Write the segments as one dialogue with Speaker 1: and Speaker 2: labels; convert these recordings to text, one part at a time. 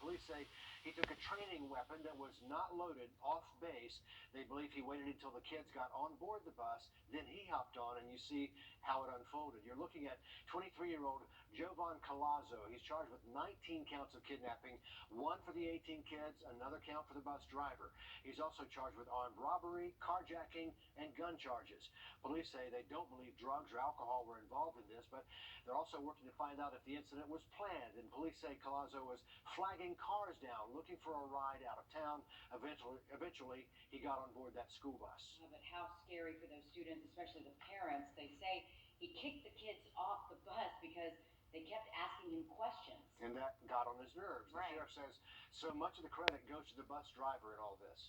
Speaker 1: Police say he took a training weapon that was not loaded off base. They believe he waited until the kids got on board the bus, then he hopped on, and you see how it unfolded. You're looking at 23-year-old Jovan Colazo. He's charged with 19 counts of kidnapping, one for the 18 kids, another count for the bus driver. He's also charged with armed robbery, carjacking, and gun charges. Police say they don't believe drugs or alcohol were involved in this, but they're also working to find out if the incident was planned. And police say Colazo was flagging cars down, looking for a ride out of town. Eventually, he got on board that school bus.
Speaker 2: But how scary for those students, especially the parents. They say he kicked the kids off the bus because they kept asking him questions.
Speaker 1: And that got on his nerves. The sheriff says so much of the credit goes to the bus driver in all this.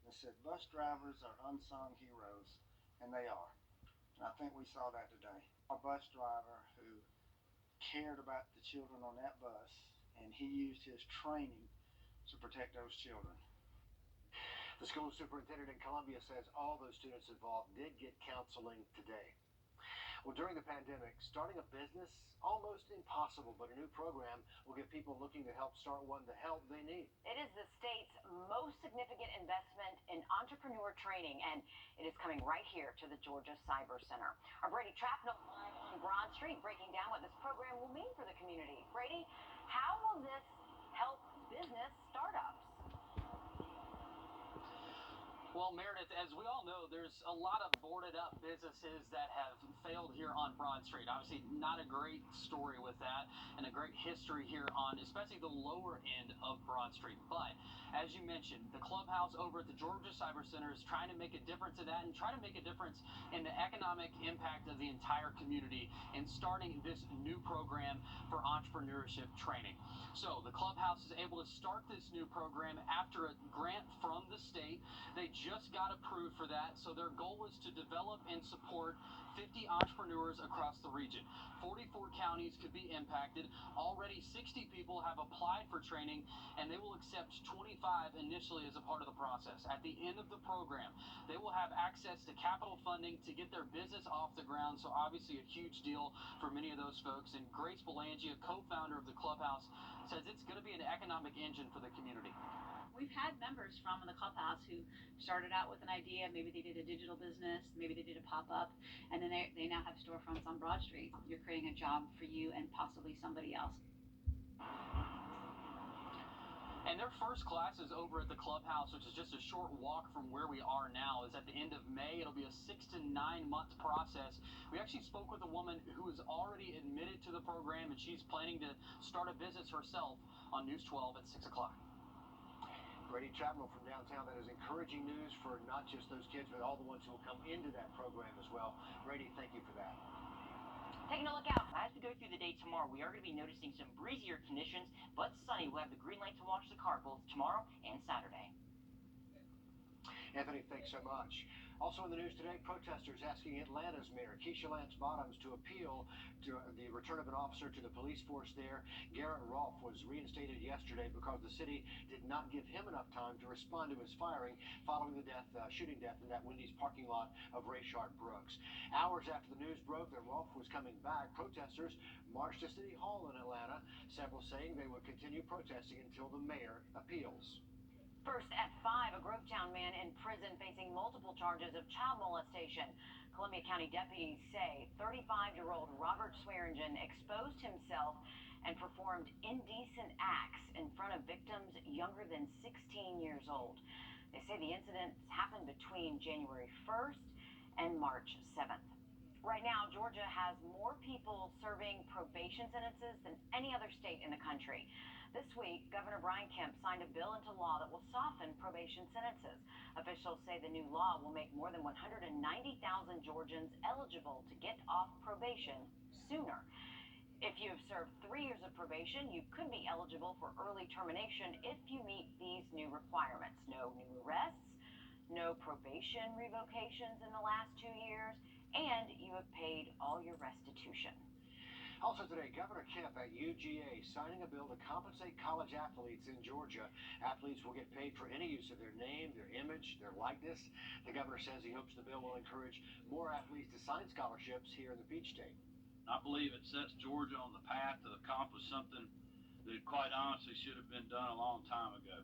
Speaker 3: They said bus drivers are unsung heroes, and they are. And I think we saw that today. A bus driver who cared about the children on that bus, and he used his training to protect those children.
Speaker 1: The school superintendent in Columbia says all those students involved did get counseling today. Well, during the pandemic, starting a business, almost impossible, but a new program will give people looking to help start one the help they need.
Speaker 4: It is the state's most significant investment in entrepreneur training, and it is coming right here to the Georgia Cyber Center. Our Brady Trapnell live on Broad Street breaking down what this program will mean for the community. Brady, how will this help business startups?
Speaker 5: Well, Meredith, as we all know, there's a lot of boarded up businesses that have failed here on Broad Street. Obviously, not a great story with that and a great history here on especially the lower end of Broad Street. But as you mentioned, the clubhouse over at the Georgia Cyber Center is trying to make a difference in that and trying to make a difference in the economic impact of the entire community and starting this new program for entrepreneurship training. So the clubhouse is able to start this new program after a grant from the state. They just got approved for that, so their goal is to develop and support 50 entrepreneurs across the region. 44 counties could be impacted. Already 60 people have applied for training, and they will accept 25 initially as a part of the process. At the end of the program, they will have access to capital funding to get their business off the ground, so obviously a huge deal for many of those folks. And Grace Belangia, co-founder of the clubhouse, says it's going to be an economic engine for the community.
Speaker 6: We've had members from the clubhouse who started out with an idea. Maybe they did a digital business, maybe they did a pop-up, and then they now have storefronts on Broad Street. You're creating a job for you and possibly somebody else.
Speaker 5: And their first class is over at the clubhouse, which is just a short walk from where we are now. It's at the end of May. It'll be a 6 to 9 month process. We actually spoke with a woman who is already admitted to the program, and she's planning to start a business herself on News 12 at 6 o'clock.
Speaker 1: Brady Chapman from downtown. That is encouraging news for not just those kids, but all the ones who will come into that program as well. Brady, thank you for that.
Speaker 4: Taking a look out.
Speaker 7: As we go through the day tomorrow, we are going to be noticing some breezier conditions, but sunny. We'll have the green light to watch the car both tomorrow and Saturday.
Speaker 1: Anthony, thanks so much. Also in the news today, protesters asking Atlanta's mayor, Keisha Lance Bottoms, to appeal to the return of an officer to the police force there. Garrett Rolfe was reinstated yesterday because the city did not give him enough time to respond to his firing following the shooting death in that Wendy's parking lot of Rayshard Brooks. Hours after the news broke that Rolfe was coming back, protesters marched to City Hall in Atlanta, several saying they would continue protesting until the mayor appeals.
Speaker 4: First at 5, a Grovetown man in prison facing multiple charges of child molestation. Columbia County deputies say 35-year-old Robert Swearingen exposed himself and performed indecent acts in front of victims younger than 16 years old. They say the incidents happened between January 1st and March 7th. Right now, Georgia has more people serving probation sentences than any other state in the country. This week, Governor Kemp signed a bill into law that will soften probation sentences. Officials say the new law will make more than 190,000 Georgians eligible to get off probation sooner. If you have served 3 years of probation, you could be eligible for early termination if you meet these new requirements. No new arrests, no probation revocations in the last 2 years, and you have paid all your restitution.
Speaker 1: Also today, Governor Kemp at UGA signing a bill to compensate college athletes in Georgia. Athletes will get paid for any use of their name, their image, their likeness. The governor says he hopes the bill will encourage more athletes to sign scholarships here in the Peach State.
Speaker 8: I believe it sets Georgia on the path to accomplish something that quite honestly should have been done a long time ago.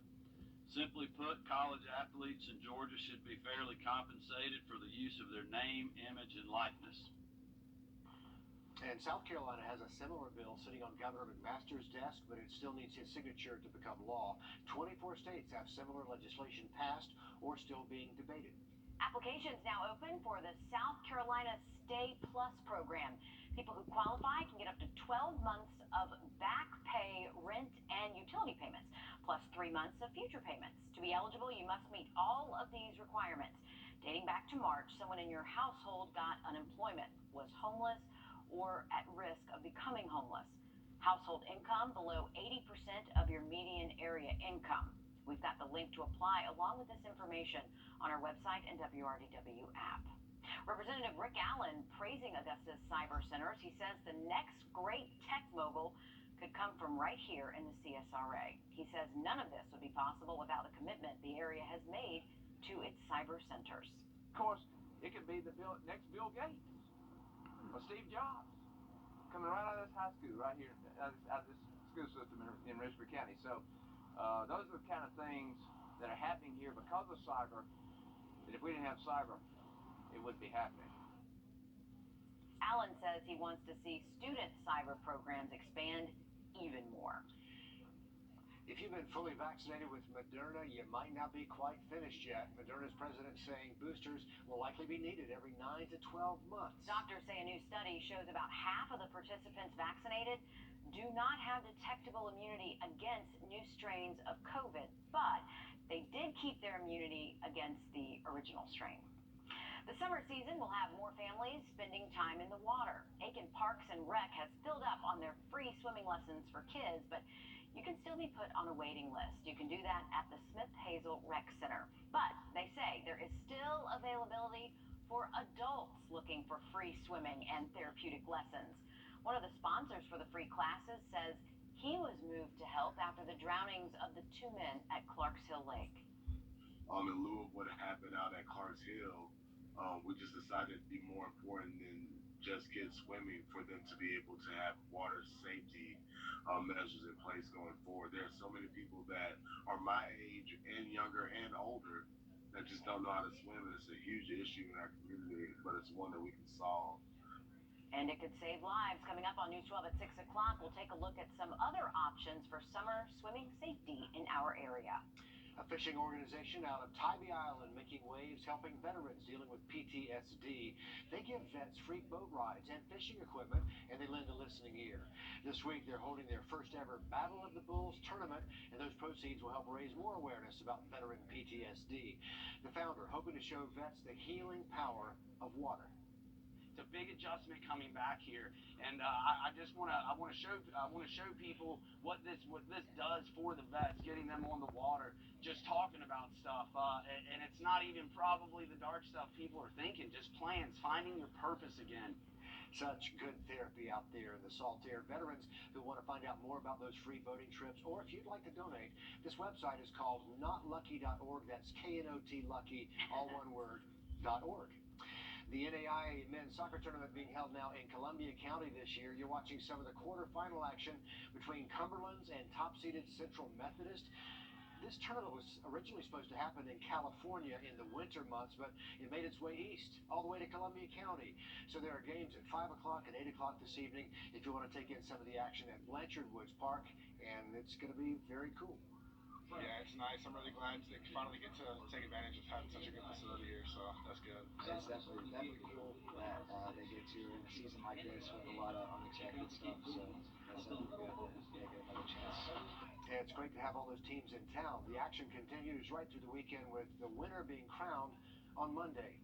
Speaker 8: Simply put, college athletes in Georgia should be fairly compensated for the use of their name, image, and likeness.
Speaker 1: And South Carolina has a similar bill sitting on Governor McMaster's desk, but it still needs his signature to become law. 24 states have similar legislation passed or still being debated.
Speaker 4: Applications now open for the South Carolina Stay Plus program. People who qualify can get up to 12 months of back pay, rent, and utility payments, plus 3 months of future payments. To be eligible, you must meet all of these requirements. Dating back to March, someone in your household got unemployment, was homeless, or at risk of becoming homeless. Household income below 80% of your median area income. We've got the link to apply along with this information on our website and WRDW app. Representative Rick Allen praising Augusta's cyber centers. He says the next great tech mogul could come from right here in the CSRA. He says none of this would be possible without the commitment the area has made to its cyber centers.
Speaker 9: Of course, it could be the next Bill Gates or Steve Jobs coming right out of this high school right here, out of this school system in Richmond County. So those are the kind of things that are happening here because of cyber, that if we didn't have cyber, it wouldn't be happening.
Speaker 4: Allen says he wants to see student cyber programs expand even more.
Speaker 1: If you've been fully vaccinated with Moderna, you might not be quite finished yet. Moderna's president saying boosters will likely be needed every 9 to 12 months.
Speaker 4: Doctors say a new study shows about half of the participants vaccinated do not have detectable immunity against new strains of COVID, but they did keep their immunity against the original strain. The summer season will have more families spending time in the water. Aiken Parks and Rec has filled up on their free swimming lessons for kids, but you can still be put on a waiting list. You can do that at the Smith Hazel Rec Center. But they say there is still availability for adults looking for free swimming and therapeutic lessons. One of the sponsors for the free classes says he was moved to help after the drownings of the 2 men at Clarks Hill Lake.
Speaker 10: In lieu of what happened out at Clarks Hill, we just decided it'd be more important than just kids swimming for them to be able to have water safety measures in place going forward. There are so many people that are my age and younger and older that just don't know how to swim, and it's a huge issue in our community, but it's one that we can solve.
Speaker 4: And it could save lives. Coming up on News 12 at 6 o'clock, we'll take a look at some other options for summer swimming safety in our area.
Speaker 1: A fishing organization out of Tybee Island making waves, helping veterans dealing with PTSD. They give vets free boat rides and fishing equipment, and they lend a listening ear. This week, they're holding their first ever Battle of the Bulls tournament, and those proceeds will help raise more awareness about veteran PTSD. The founder hoping to show vets the healing power of water.
Speaker 5: It's a big adjustment coming back here, and I want to show people what this does for the vets, getting them on the water, just talking about stuff, and it's not even probably the dark stuff people are thinking, just plans, finding your purpose again.
Speaker 1: Such good therapy out there in the salt air. Veterans who want to find out more about those free boating trips, or if you'd like to donate, this website is called notlucky.org. That's KNOT Lucky, all one word, .org. The NAIA men's soccer tournament being held now in Columbia County this year. You're watching some of the quarterfinal action between Cumberland's and top-seeded Central Methodist. This tournament was originally supposed to happen in California in the winter months, but it made its way east, all the way to Columbia County. So there are games at 5 o'clock and 8 o'clock this evening if you want to take in some of the action at Blanchard Woods Park, and it's going to be very cool.
Speaker 11: Yeah, it's nice. I'm really glad to finally get to take advantage of having such a good facility here, so that's good.
Speaker 3: It's definitely cool that they get to in a season like this with a lot of unexpected stuff, so that's definitely good that they get another chance.
Speaker 1: And it's great to have all those teams in town. The action continues right through the weekend with the winner being crowned on Monday.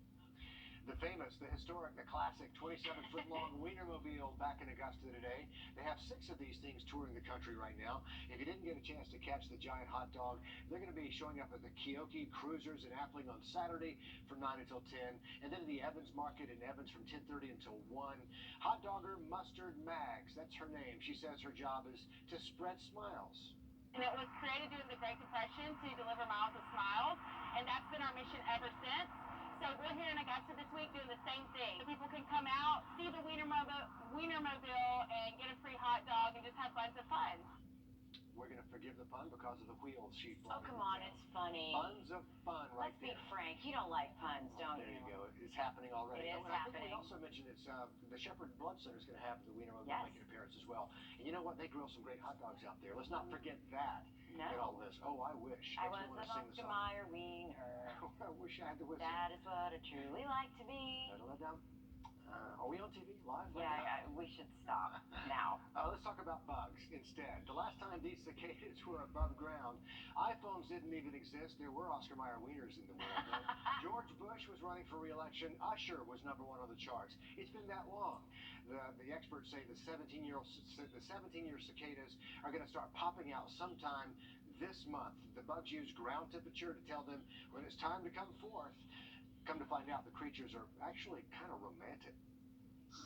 Speaker 1: The famous, the historic, the classic 27-foot-long Wienermobile back in Augusta today. They have 6 of these things touring the country right now. If you didn't get a chance to catch the giant hot dog, they're going to be showing up at the Keoki Cruisers in Appling on Saturday from 9 until 10, and then the Evans Market in Evans from 10:30 until 1. Hot Dogger Mustard Mags, that's her name. She says her job is to spread smiles.
Speaker 12: And it was created during the Great Depression to deliver miles of smiles, and that's been our mission ever since. So we're here in Augusta this week doing the same thing. People can come out, see the Wienermobile, and get a free hot dog and just have bunch of fun.
Speaker 1: we're going to forgive the pun because of the wheels she
Speaker 4: Oh,
Speaker 1: brought
Speaker 4: come
Speaker 1: into
Speaker 4: on,
Speaker 1: town.
Speaker 4: it's funny.
Speaker 1: Tons of fun right
Speaker 4: Let's be
Speaker 1: there.
Speaker 4: frank, you don't like puns, don't
Speaker 1: There
Speaker 4: you?
Speaker 1: you go. It's happening already.
Speaker 4: It is
Speaker 1: And I think
Speaker 4: happening.
Speaker 1: we also mentioned it's the Shepherd Blood Center is going to have the Wiener
Speaker 4: Yes.
Speaker 1: make an appearance as well. And you know what? They grill some great hot dogs out there. Let's not forget that
Speaker 4: No.
Speaker 1: in all this. Oh, I wish.
Speaker 4: I
Speaker 1: Makes me
Speaker 4: was
Speaker 1: want
Speaker 4: an
Speaker 1: to sing the
Speaker 4: Oscar
Speaker 1: song.
Speaker 4: Mayer wiener.
Speaker 1: I wish I had the whistle.
Speaker 4: That is what I truly like to be.
Speaker 1: Are we on TV live? Right
Speaker 4: Yeah, we should stop now.
Speaker 1: Let's talk about bugs instead. The last time these cicadas were above ground, iPhones didn't even exist. There were Oscar Mayer wieners in the world. George Bush was running for re-election. Usher was #1 on the charts. It's been that long. The experts say the 17-year cicadas are going to start popping out sometime this month. The bugs use ground temperature to tell them when it's time to come forth. Come to find out, the creatures are actually kind of romantic.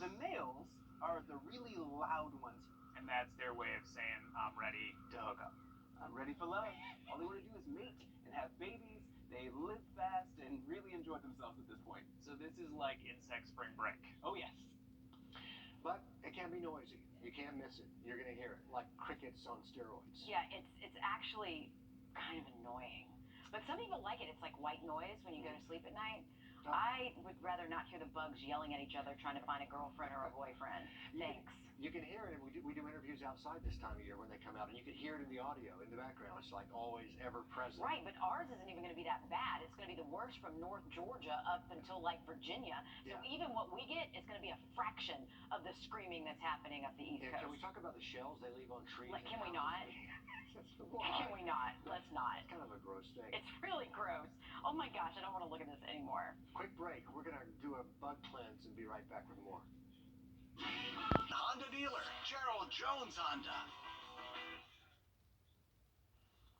Speaker 13: The males are the really loud ones, and that's their way of saying, I'm ready to hook up. I'm ready for love. All they want to do is mate and have babies. They live fast and really enjoy themselves at this point. So this is like insect spring break. Oh yes.
Speaker 1: But it can be noisy. You can't miss it. You're going to hear it, like crickets on steroids.
Speaker 4: Yeah, it's actually kind of annoying. But some people like it. It's like white noise when you go to sleep at night. I would rather not hear the bugs yelling at each other trying to find a girlfriend or a boyfriend. Thanks.
Speaker 1: You can hear it, and we do interviews outside this time of year when they come out, and you can hear it in the audio, in the background. It's like always ever present.
Speaker 4: Right, but ours isn't even going to be that bad. It's going to be the worst from North Georgia up until like Virginia. So even what we get is going to be a fraction of the screaming that's happening up the East Coast.
Speaker 1: Can we talk about the shells they leave on trees?
Speaker 4: Can we not? Can we not? Let's not.
Speaker 1: It's kind of a gross thing.
Speaker 4: It's really gross. Oh my gosh, I don't want to look at this anymore.
Speaker 1: Quick break. We're going to do a bug cleanse and be right back with more.
Speaker 14: Honda dealer, Gerald Jones Honda.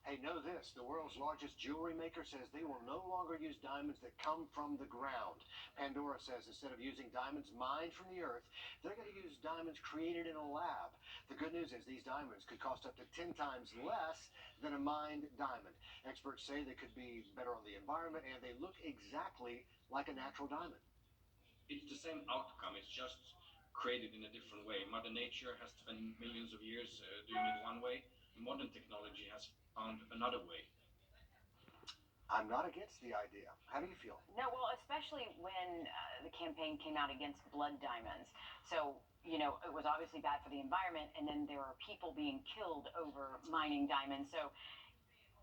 Speaker 1: Hey, know this. The world's largest jewelry maker says they will no longer use diamonds that come from the ground. Pandora says instead of using diamonds mined from the earth, they're going to use diamonds created in a lab. The good news is these diamonds could cost up to 10 times less than a mined diamond. Experts say they could be better on the environment, and they look exactly like a natural diamond.
Speaker 15: It's the same outcome, it's just created in a different way. Mother Nature has spent millions of years doing it one way. Modern technology has found another way.
Speaker 1: I'm not against the idea. How do you feel?
Speaker 4: No, well, especially when the campaign came out against blood diamonds. So, you know, it was obviously bad for the environment, and then there are people being killed over mining diamonds. So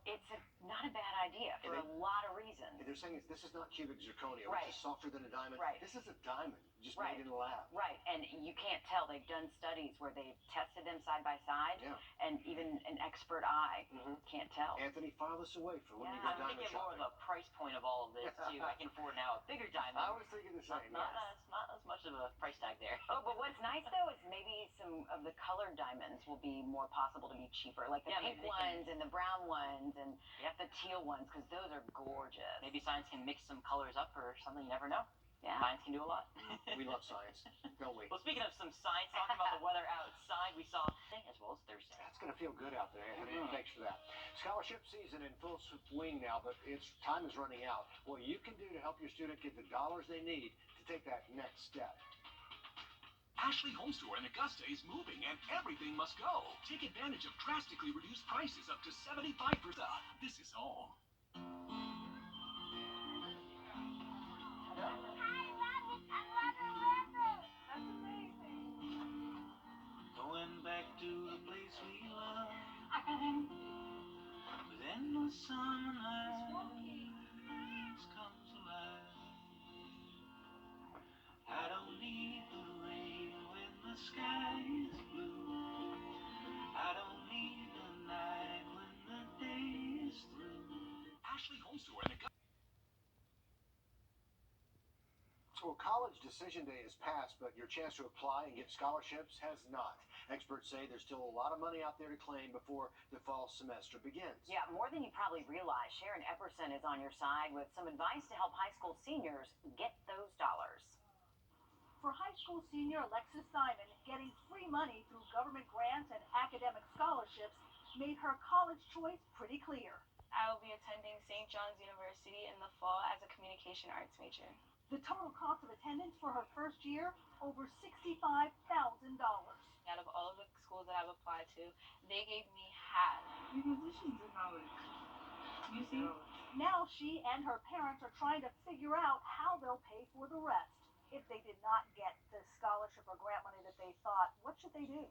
Speaker 4: it's not a bad idea for a lot of reasons.
Speaker 1: They're saying this is not cubic zirconia,
Speaker 4: Right.
Speaker 1: which is softer than a diamond.
Speaker 4: Right.
Speaker 1: This is a diamond, just
Speaker 4: Right.
Speaker 1: made in a lab.
Speaker 4: Right, and you can't tell. They've done studies where they've tested them side by side, and even an expert eye can't tell.
Speaker 1: Anthony, file this away for when you go
Speaker 7: I'm
Speaker 1: diamond
Speaker 7: thinking more
Speaker 1: shopping.
Speaker 7: of a price point of all of this, too. I can afford now a bigger diamond.
Speaker 1: I was thinking the same.
Speaker 7: Not as much of a price tag there.
Speaker 4: Oh, but what's nice, though, is maybe some of the colored diamonds will be more possible to be cheaper, like the pink ones and the brown ones and the teal ones, because those are gorgeous.
Speaker 7: Maybe science can mix some colors up or something. You never know.
Speaker 4: Yeah.
Speaker 7: Science can do a lot.
Speaker 1: We love science, don't we?
Speaker 7: Well, speaking of some science, talking about the weather outside, we saw as well as Thursday.
Speaker 1: That's going to feel good out there, Anthony. Thanks for that. Scholarship season in full swing now, but its time is running out. What you can do to help your student get the dollars they need to take that next step.
Speaker 14: Ashley Home Store in Augusta is moving and everything must go. Take advantage of drastically reduced prices up to 75%. This is home.
Speaker 16: Going back to the place we love, with endless summer nights comes alive. I don't need the rain when the sky is blue. I don't need the night when the day is through.
Speaker 14: Ashley Home Store in Augusta.
Speaker 1: Well, college decision day has passed, but your chance to apply and get scholarships has not. Experts say there's still a lot of money out there to claim before the fall semester begins.
Speaker 4: Yeah, more than you probably realize. Sharon Epperson is on your side with some advice to help high school seniors get those dollars.
Speaker 17: For high school senior Alexis Simon, getting free money through government grants and academic scholarships made her college choice pretty clear.
Speaker 18: I will be attending St. John's University in the fall as a communication arts major.
Speaker 17: The total cost of attendance for her first year, over $65,000.
Speaker 18: Out of all of the schools that I've applied to, they gave me had. These musicians did not look. You see?
Speaker 17: Now she and her parents are trying to figure out how they'll pay for the rest. If they did not get the scholarship or grant money that they thought, what should they do?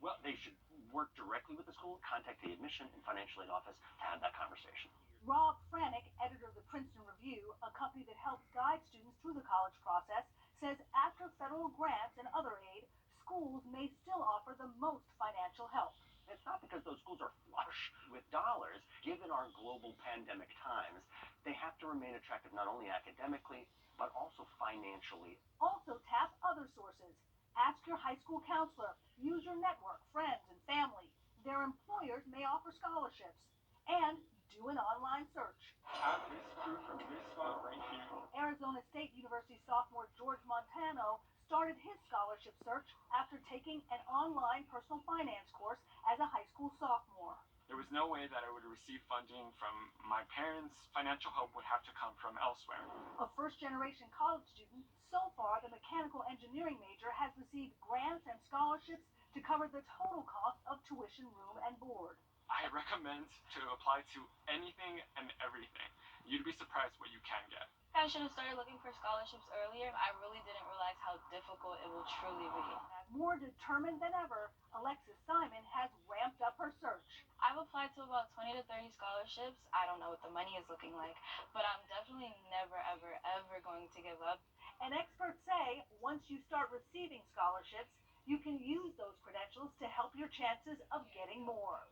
Speaker 7: Well, they should work directly with the school, contact the admission and financial aid office to have that conversation.
Speaker 17: Rob Franick, editor of the Princeton Review, a company that helps guide students through the college process, says after federal grants and other aid, schools may still offer the most financial help.
Speaker 7: It's not because those schools are flush with dollars. Given our global pandemic times, they have to remain attractive not only academically, but also financially.
Speaker 17: Also tap other sources. Ask your high school counselor. Use your network, friends, and family. Their employers may offer scholarships. And do an online search.
Speaker 13: Have this crew from this spot right here.
Speaker 17: Arizona State University sophomore George Montano started his scholarship search after taking an online personal finance course as a high school sophomore.
Speaker 13: There was no way that I would receive funding from my parents. Financial help would have to come from elsewhere.
Speaker 17: A first-generation college student, so far the mechanical engineering major has received grants and scholarships to cover the total cost of tuition, room, and board.
Speaker 13: I recommend to apply to anything and everything. You'd be surprised what you can get.
Speaker 18: I should have started looking for scholarships earlier. I really didn't realize how difficult it will truly be.
Speaker 17: More determined than ever, Alexis Simon has ramped up her search.
Speaker 18: I've applied to about 20 to 30 scholarships. I don't know what the money is looking like, but I'm definitely never, ever, ever going to give up.
Speaker 17: And experts say once you start receiving scholarships, you can use those credentials to help your chances of getting more.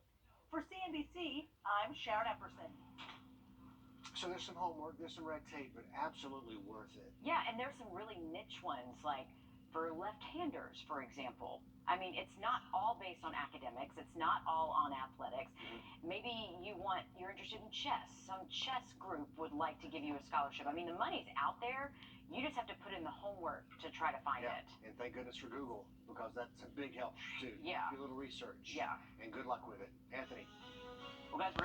Speaker 17: For CNBC, I'm Sharon Epperson.
Speaker 1: So there's some homework, there's some red tape, but absolutely worth it.
Speaker 4: Yeah, and there's some really niche ones, like for left-handers, for example. I mean, it's not all based on academics. It's not all on athletics. Maybe you're interested in chess. Some chess group would like to give you a scholarship. I mean, the money's out there. You just have to put in the homework to try to find it.
Speaker 1: And thank goodness for Google, because that's a big help too.
Speaker 4: Yeah.
Speaker 1: Do a little research.
Speaker 4: Yeah.
Speaker 1: And good luck with it. Anthony.
Speaker 7: Well, guys, we're